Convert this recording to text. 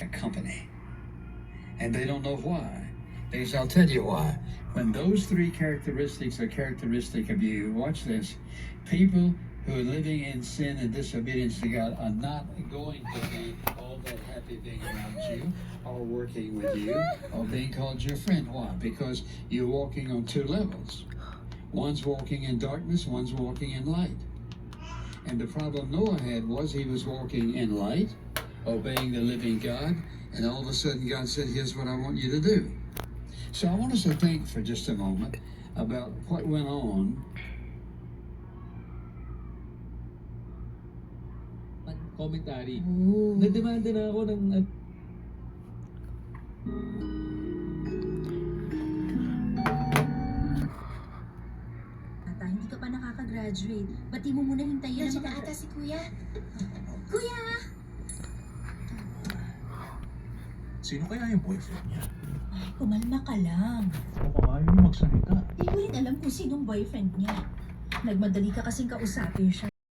company. And they don't know why. Because I'll tell you why. When those three characteristics are characteristic of you, watch this. People who are living in sin and disobedience to God are not going to be all that happy being around you or working with you or being called your friend. Why? Because you're walking on two levels. One's walking in darkness, one's walking in light. And the problem Noah had was he was walking in light, obeying the living God, and all of a sudden God said, here's what I want you to do. So I want us to think for just a moment about what went on. Commentary. Oh. Nademanda na ako ng... Ata, hindi ka pa nakaka-graduate. Ba't di mo muna hintayin Nandiyan na na ata si Kuya. Kuya! Sino kaya yung boyfriend niya? Ay, kumalma ka lang. Mukhang ayaw niya magsalita. Di ko rin alam kung sinong boyfriend niya. Nagmadali ka kasing kausapin siya.